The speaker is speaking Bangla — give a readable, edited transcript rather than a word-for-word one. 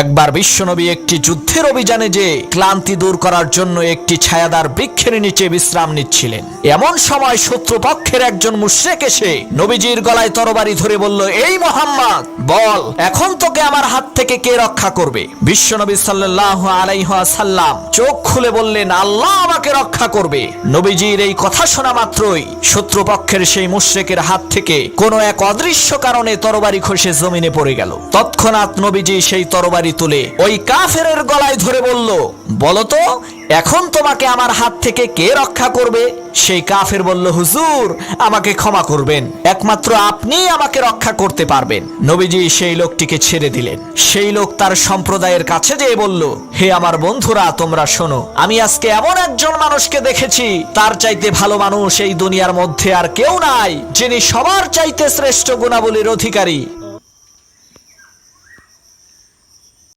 একবার বিশ্বনবী একটি যুদ্ধের অভিযানে যে ক্লান্তি দূর করার জন্য একটি ছায়াদার বৃক্ষের নিচে বিশ্রাম নিচ্ছিলেন। এমন সময় শত্রুপক্ষের একজন মুশরিক এসে নবীজির গলায় তরবারি ধরে বলল, এই মুহাম্মদ, বল এখন তোকে আমার হাত থেকে কে রক্ষা করবে? বিশ্বনবী সাল্লাল্লাহু আলাইহি ওয়াসাল্লাম চোখ খুলে বললেন, আল্লাহ আমাকে রক্ষা করবে। নবীজির এই কথা শোনা মাত্রই শত্রুপক্ষের সেই মুশরিকের হাত থেকে কোনো এক অদৃশ্য কারণে তরবারি খসে জমিনে পড়ে গেল। তৎক্ষণাৎ নবীজি সেই তরবারি তুলে ওই কাফেরের গলায় ধরে বলল, বলতো এখন তোমাকে আমার হাত থেকে কে রক্ষা করবে? সেই কাফের বলল, হুজুর আমাকে ক্ষমা করবেন, একমাত্র আপনিই আমাকে রক্ষা করতে পারবেন। নবীজি সেই লোকটিকে ছেড়ে দিলেন। সেই লোক তার সম্প্রদায়ের কাছে যেয়ে বলল, হে আমার বন্ধুরা, তোমরা শোনো, আমি আজকে এমন একজন মানুষকে দেখেছি, তার চাইতে ভালো মানুষ এই দুনিয়ার মধ্যে আর কেউ নাই, যিনি সবার চাইতে শ্রেষ্ঠ গুণাবলীর অধিকারী।